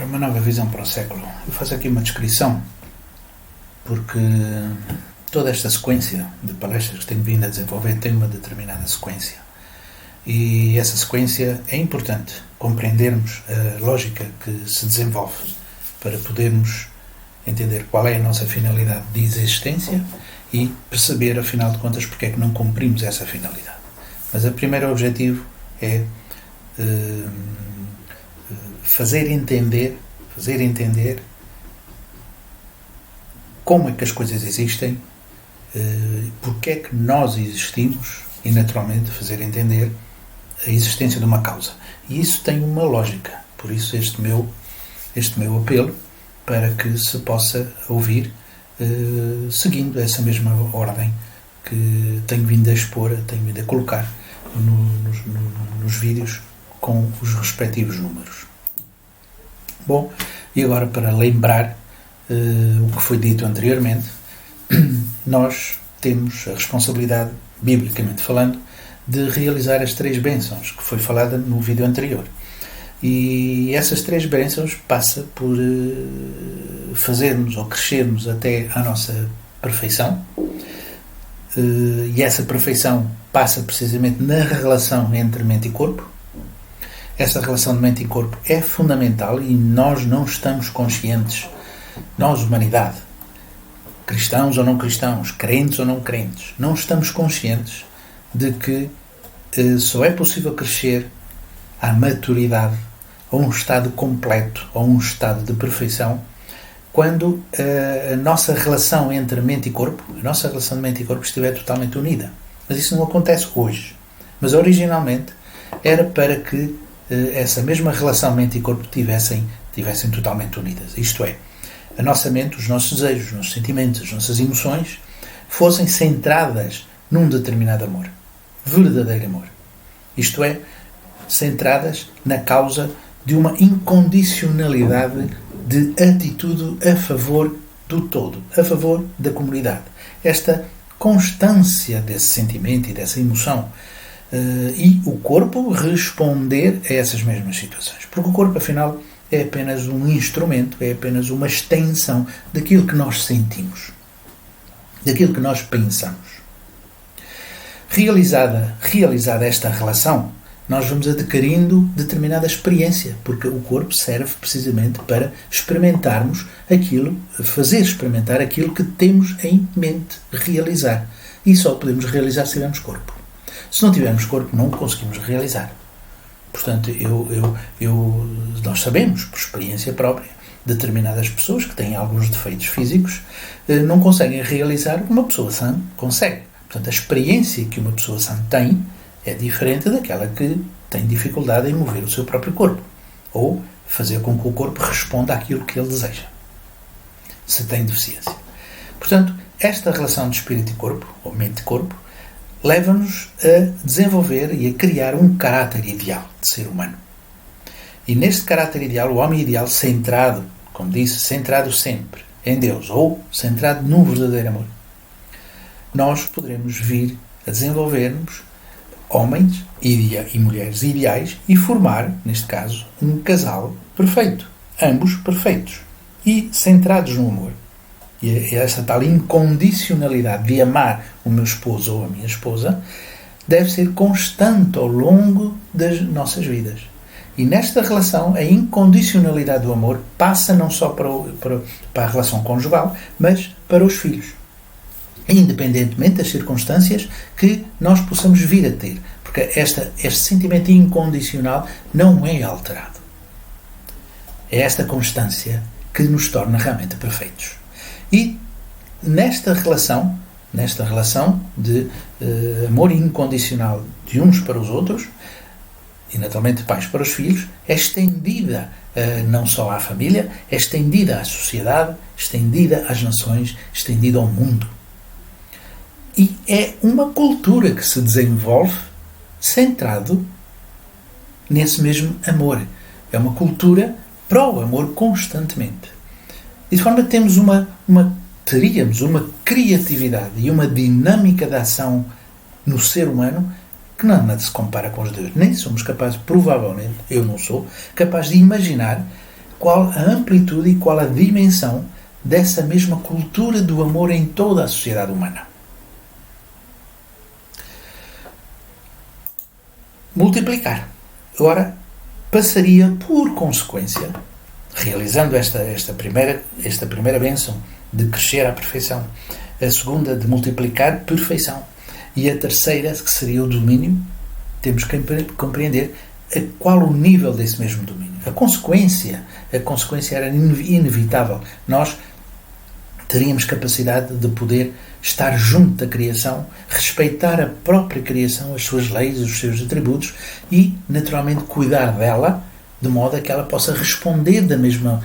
Ora, uma nova visão para o século. Eu faço aqui uma descrição porque toda esta sequência de palestras que tenho vindo a desenvolver tem uma determinada sequência. E essa sequência é importante compreendermos a lógica que se desenvolve para podermos entender qual é a nossa finalidade de existência e perceber, afinal de contas, porque é que não cumprimos essa finalidade. Mas o primeiro objetivo é fazer entender como é que as coisas existem, porque é que nós existimos e, naturalmente, fazer entender a existência de uma causa. E isso tem uma lógica. Por isso este meu apelo para que se possa ouvir seguindo essa mesma ordem que tenho vindo a expor, tenho vindo a colocar nos vídeos com os respectivos números. Bom, e agora para lembrar o que foi dito anteriormente, nós temos a responsabilidade, biblicamente falando, de realizar as 3 bênçãos que foi falada no vídeo anterior. E essas 3 bênçãos passa por fazermos ou crescermos até à nossa perfeição, e essa perfeição passa precisamente na relação entre mente e corpo. Essa relação de mente e corpo é fundamental e nós não estamos conscientes, nós, humanidade, cristãos ou não cristãos, crentes ou não crentes, não estamos conscientes de que só é possível crescer à maturidade, a um estado completo, a um estado de perfeição, quando a nossa relação entre mente e corpo, a nossa relação de mente e corpo estiver totalmente unida. Mas isso não acontece hoje. Mas originalmente era para que essa mesma relação mente e corpo tivessem totalmente unidas. Isto é, a nossa mente, os nossos desejos, os nossos sentimentos, as nossas emoções fossem centradas num determinado amor. Verdadeiro amor. Isto é, centradas na causa de uma incondicionalidade de atitude a favor do todo, a favor da comunidade. Esta constância desse sentimento e dessa emoção e o corpo responder a essas mesmas situações. Porque o corpo, afinal, é apenas um instrumento, é apenas uma extensão daquilo que nós sentimos, daquilo que nós pensamos. Realizada esta relação, nós vamos adquirindo determinada experiência, porque o corpo serve precisamente para experimentarmos fazer experimentar aquilo que temos em mente realizar. E só podemos realizar se tivermos corpo. Se não tivermos corpo, não conseguimos realizar. Portanto, nós sabemos, por experiência própria, determinadas pessoas que têm alguns defeitos físicos não conseguem realizar o que uma pessoa sã consegue. Portanto, a experiência que uma pessoa sã tem é diferente daquela que tem dificuldade em mover o seu próprio corpo ou fazer com que o corpo responda àquilo que ele deseja, se tem deficiência. Portanto, esta relação de espírito e corpo, ou mente e corpo, leva-nos a desenvolver e a criar um caráter ideal de ser humano. E neste caráter ideal, o homem ideal centrado, como disse, centrado sempre em Deus, ou centrado no verdadeiro amor, nós poderemos vir a desenvolvermos homens e mulheres ideais e formar, neste caso, um casal perfeito. Ambos perfeitos e centrados no amor. E essa tal incondicionalidade de amar o meu esposo ou a minha esposa deve ser constante ao longo das nossas vidas. E nesta relação, a incondicionalidade do amor passa não só para a relação conjugal, mas para os filhos. Independentemente das circunstâncias que nós possamos vir a ter. Porque este sentimento incondicional não é alterado. É esta constância que nos torna realmente perfeitos. E nesta relação de amor incondicional de uns para os outros, e naturalmente pais para os filhos, é estendida não só à família, é estendida à sociedade, estendida às nações, estendida ao mundo. E é uma cultura que se desenvolve centrado nesse mesmo amor. É uma cultura pró amor constantemente. E de forma que teríamos uma criatividade e uma dinâmica de ação no ser humano que nada se compara com os de Deus. Nem somos capazes, provavelmente, eu não sou, capaz de imaginar qual a amplitude e qual a dimensão dessa mesma cultura do amor em toda a sociedade humana. Multiplicar. Ora, passaria por consequência, realizando esta primeira bênção de crescer à perfeição, a segunda de multiplicar perfeição e a terceira, que seria o domínio, temos que compreender qual o nível desse mesmo domínio. A consequência era inevitável. Nós teríamos capacidade de poder estar junto da criação, respeitar a própria criação, as suas leis, os seus atributos e, naturalmente, cuidar dela de modo a que ela possa responder do mesmo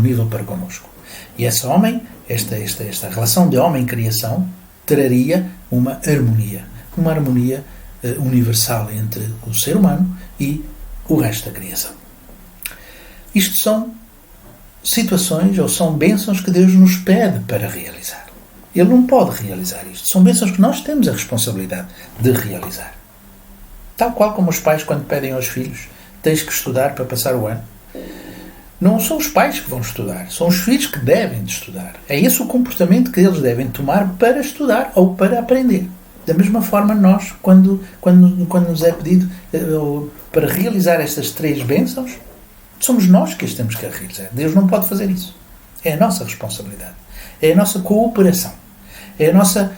nível para connosco. E esta relação de homem-criação traria uma harmonia universal entre o ser humano e o resto da criação. Isto são situações ou são bênçãos que Deus nos pede para realizar. Ele não pode realizar isto. São bênçãos que nós temos a responsabilidade de realizar. Tal qual como os pais, quando pedem aos filhos, tens que estudar para passar o ano. Não são os pais que vão estudar, são os filhos que devem de estudar. É esse o comportamento que eles devem tomar para estudar ou para aprender. Da mesma forma, nós, quando nos é pedido para realizar estas 3 bênçãos, somos nós que as temos que realizar. Deus não pode fazer isso. É a nossa responsabilidade. É a nossa cooperação. É a nossa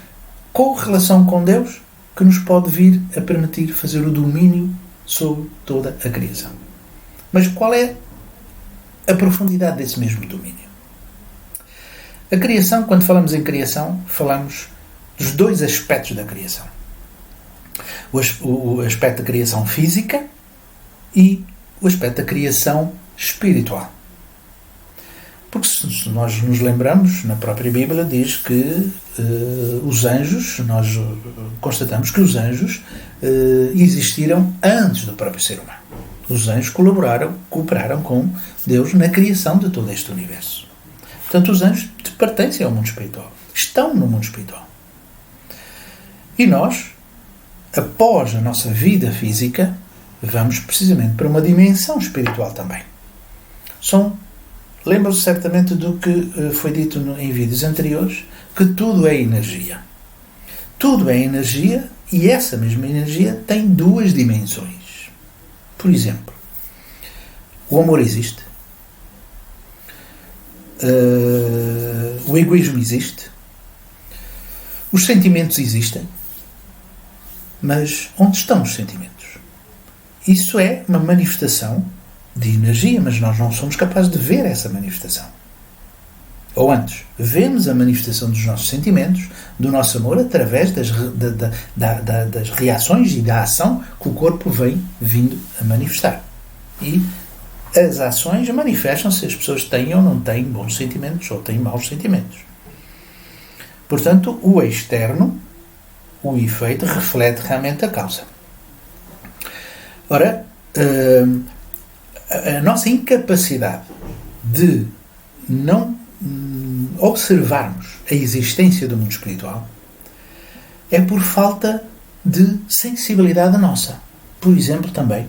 correlação com Deus que nos pode vir a permitir fazer o domínio sobre toda a criação. Mas qual é a profundidade desse mesmo domínio? A criação, quando falamos em criação, falamos dos 2 aspectos da criação. O aspecto da criação física e o aspecto da criação espiritual. Porque se nós nos lembramos, na própria Bíblia diz que os anjos, nós constatamos que os anjos existiram antes do próprio ser humano. Os anjos cooperaram com Deus na criação de todo este universo. Portanto, os anjos pertencem ao mundo espiritual. Estão no mundo espiritual. E nós, após a nossa vida física, vamos precisamente para uma dimensão espiritual também. Lembram-se certamente do que foi dito em vídeos anteriores, que tudo é energia. Tudo é energia e essa mesma energia tem 2 dimensões. Por exemplo, o amor existe, o egoísmo existe, os sentimentos existem, mas onde estão os sentimentos? Isso é uma manifestação de energia, mas nós não somos capazes de ver essa manifestação. Ou antes, vemos a manifestação dos nossos sentimentos, do nosso amor, através das reações e da ação que o corpo vem vindo a manifestar. E as ações manifestam-se se as pessoas têm ou não têm bons sentimentos ou têm maus sentimentos. Portanto, o externo, o efeito, reflete realmente a causa. Ora, a nossa incapacidade de não observarmos a existência do mundo espiritual é por falta de sensibilidade nossa. Por exemplo, também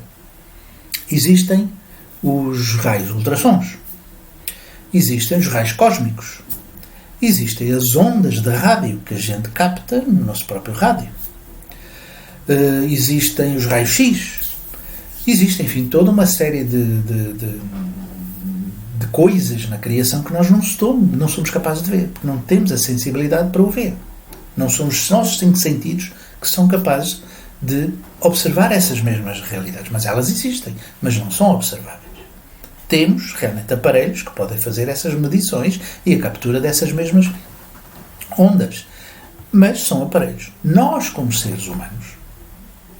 existem os raios ultrassons, existem os raios cósmicos, existem as ondas de rádio que a gente capta no nosso próprio rádio, existem os raios X, existe, enfim, toda uma série de coisas na criação que nós não somos capazes de ver, porque não temos a sensibilidade para o ver. Não são os nossos 5 sentidos que são capazes de observar essas mesmas realidades. Mas elas existem, mas não são observáveis. Temos, realmente, aparelhos que podem fazer essas medições e a captura dessas mesmas ondas. Mas são aparelhos. Nós, como seres humanos,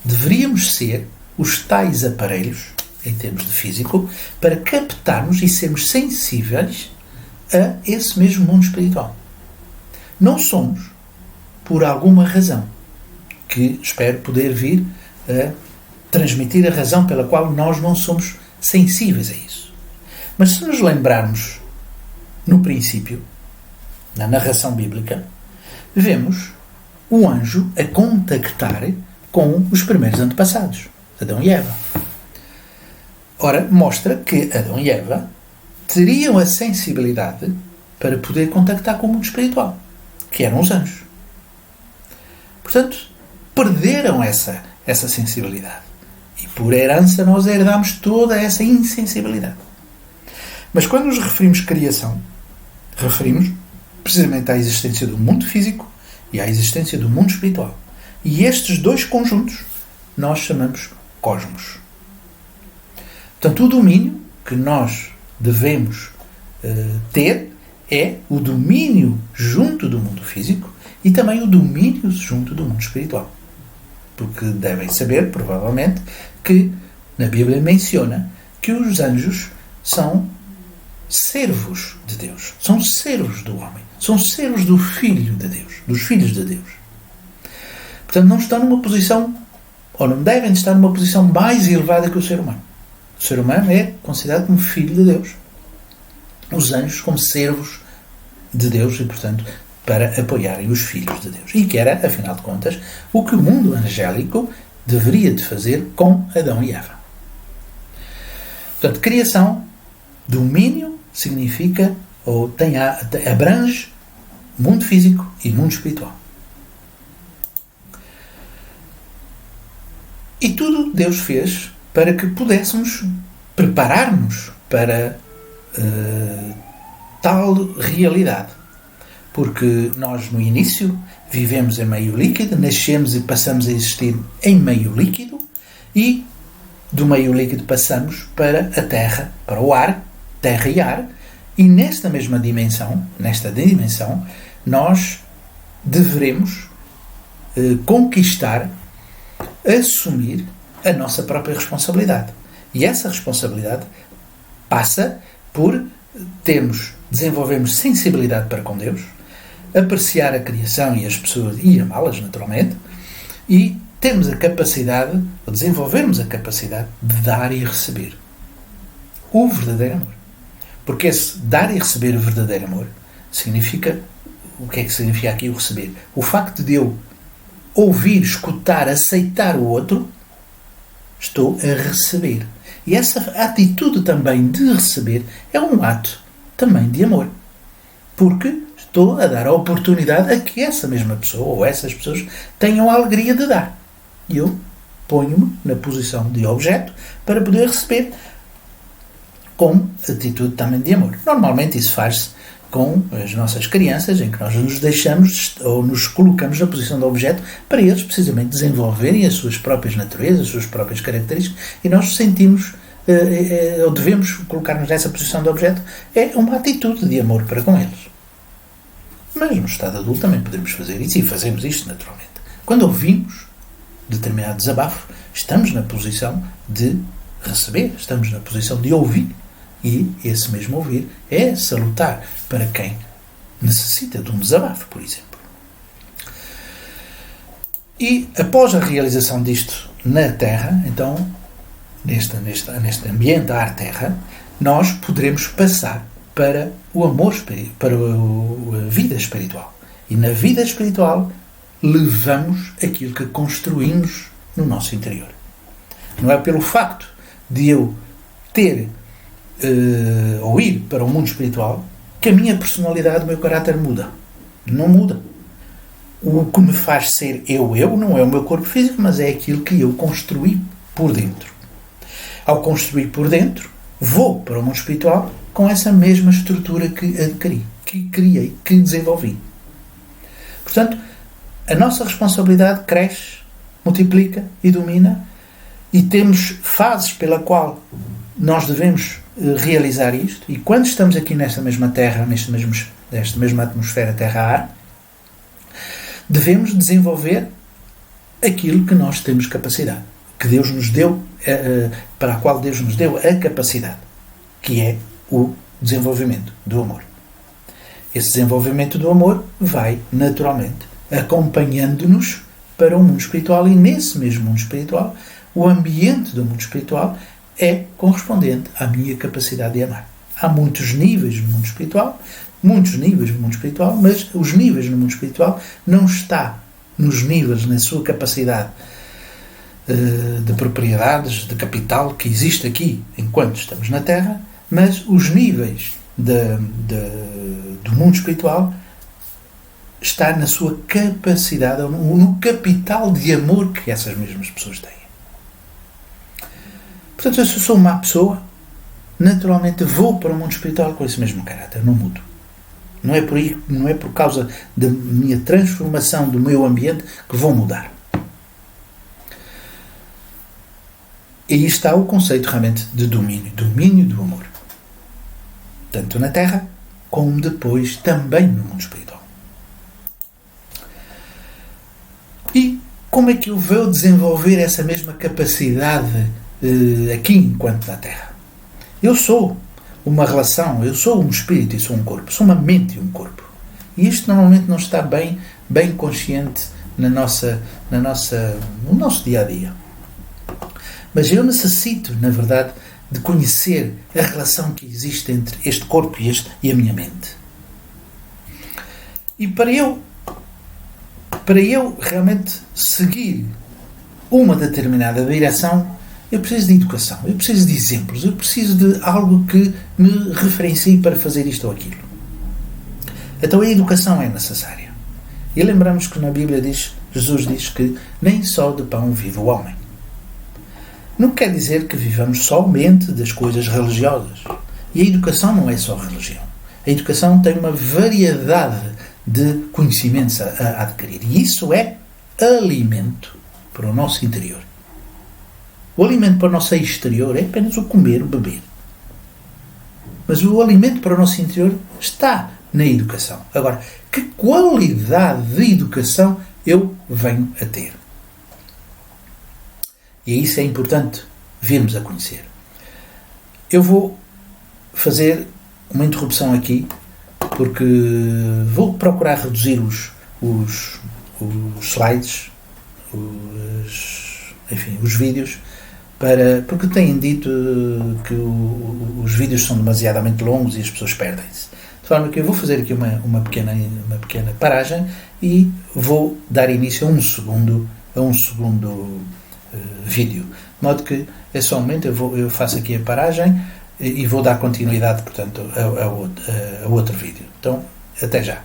deveríamos ser os tais aparelhos, em termos de físico, para captarmos e sermos sensíveis a esse mesmo mundo espiritual. Não somos, por alguma razão, que espero poder vir a transmitir a razão pela qual nós não somos sensíveis a isso. Mas se nos lembrarmos, no princípio, na narração bíblica, vemos o anjo a contactar com os primeiros antepassados, Adão e Eva. Ora, mostra que Adão e Eva teriam a sensibilidade para poder contactar com o mundo espiritual, que eram os anjos. Portanto, perderam essa sensibilidade. E por herança nós herdamos toda essa insensibilidade. Mas quando nos referimos criação, referimos precisamente à existência do mundo físico e à existência do mundo espiritual. E estes dois conjuntos nós chamamos cosmos. Portanto, o domínio que nós devemos ter é o domínio junto do mundo físico e também o domínio junto do mundo espiritual. Porque devem saber, provavelmente, que na Bíblia menciona que os anjos são servos de Deus. São servos do homem. São servos do Filho de Deus. Dos filhos de Deus. Portanto, não estão numa posição, ou não devem estar numa posição mais elevada que o ser humano. O ser humano é considerado como filho de Deus. Os anjos como servos de Deus e, portanto, para apoiarem os filhos de Deus. E que era, afinal de contas, o que o mundo angélico deveria de fazer com Adão e Eva. Portanto, criação, domínio, significa, ou abrange mundo físico e mundo espiritual. E tudo Deus fez para que pudéssemos preparar-nos para tal realidade. Porque nós, no início, vivemos em meio líquido, nascemos e passamos a existir em meio líquido, e do meio líquido passamos para a terra, para o ar, terra e ar, e nesta dimensão, nós deveremos conquistar, assumir a nossa própria responsabilidade. E essa responsabilidade passa por desenvolvermos sensibilidade para com Deus, apreciar a criação e as pessoas e amá-las naturalmente, e termos a capacidade, ou desenvolvermos a capacidade de dar e receber o verdadeiro amor. Porque esse dar e receber o verdadeiro amor significa, o que é que significa aqui o receber? O facto de eu ouvir, escutar, aceitar o outro, estou a receber. E essa atitude também de receber é um ato também de amor. Porque estou a dar a oportunidade a que essa mesma pessoa, ou essas pessoas, tenham a alegria de dar. E eu ponho-me na posição de objeto para poder receber com atitude também de amor. Normalmente isso faz-se com as nossas crianças, em que nós nos deixamos ou nos colocamos na posição de objeto para eles precisamente desenvolverem as suas próprias naturezas, as suas próprias características, e nós sentimos, ou devemos colocar-nos nessa posição de objeto, é uma atitude de amor para com eles. Mas no estado adulto também podemos fazer isso, e fazemos isto naturalmente. Quando ouvimos determinado desabafo, estamos na posição de receber, estamos na posição de ouvir. E esse mesmo ouvir é salutar para quem necessita de um desabafo, por exemplo. E após a realização disto na Terra, então, neste ambiente ar-terra, nós poderemos passar para o amor, para a vida espiritual. E na vida espiritual levamos aquilo que construímos no nosso interior. Não é pelo facto de eu ter ou ir para o mundo espiritual que a minha personalidade, o meu caráter muda. Não muda. O que me faz ser eu não é o meu corpo físico, mas é aquilo que eu construí por dentro. Ao construir por dentro, vou para o mundo espiritual com essa mesma estrutura que adquiri, que criei, que desenvolvi. Portanto, a nossa responsabilidade cresce, multiplica e domina, e temos fases pela qual nós devemos realizar isto, e quando estamos aqui nesta mesma terra, nesta mesma atmosfera terra-ar, devemos desenvolver aquilo que nós temos capacidade, que Deus nos deu, para a qual Deus nos deu a capacidade, que é o desenvolvimento do amor. Esse desenvolvimento do amor vai, naturalmente, acompanhando-nos para o mundo espiritual, e nesse mesmo mundo espiritual, o ambiente do mundo espiritual é correspondente à minha capacidade de amar. Há muitos níveis no mundo espiritual, mas os níveis no mundo espiritual não está nos níveis, na sua capacidade de propriedades, de capital que existe aqui enquanto estamos na Terra, Mas os níveis do mundo espiritual está na sua capacidade, no capital de amor que essas mesmas pessoas têm. Portanto, se eu sou uma má pessoa, naturalmente vou para o mundo espiritual com esse mesmo caráter, não mudo. Não é por aí, não é por causa da minha transformação do meu ambiente que vou mudar. E aí está o conceito realmente de domínio do amor. Tanto na Terra, como depois também no mundo espiritual. E como é que eu vou desenvolver essa mesma capacidade aqui enquanto na Terra? Eu sou uma relação, eu sou um espírito e sou um corpo, sou uma mente e um corpo. E isto normalmente não está bem consciente no nosso dia a dia. Mas eu necessito, na verdade, de conhecer a relação que existe entre este corpo e a minha mente. E para eu realmente seguir uma determinada direção, eu preciso de educação, eu preciso de exemplos, eu preciso de algo que me referencie para fazer isto ou aquilo. Então a educação é necessária. E lembramos que na Bíblia Jesus diz que nem só de pão vive o homem. Não quer dizer que vivamos somente das coisas religiosas. E a educação não é só religião. A educação tem uma variedade de conhecimentos a adquirir. E isso é alimento para o nosso interior. O alimento para o nosso exterior é apenas o comer, o beber. Mas o alimento para o nosso interior está na educação. Agora, que qualidade de educação eu venho a ter? E isso é importante virmos a conhecer. Eu vou fazer uma interrupção aqui, porque vou procurar reduzir os slides, os vídeos, porque têm dito que os vídeos são demasiadamente longos e as pessoas perdem-se. De forma que eu vou fazer aqui uma pequena paragem e vou dar início a um segundo vídeo. De modo que é só um momento, eu faço aqui a paragem e vou dar continuidade, portanto, a outro vídeo. Então, até já.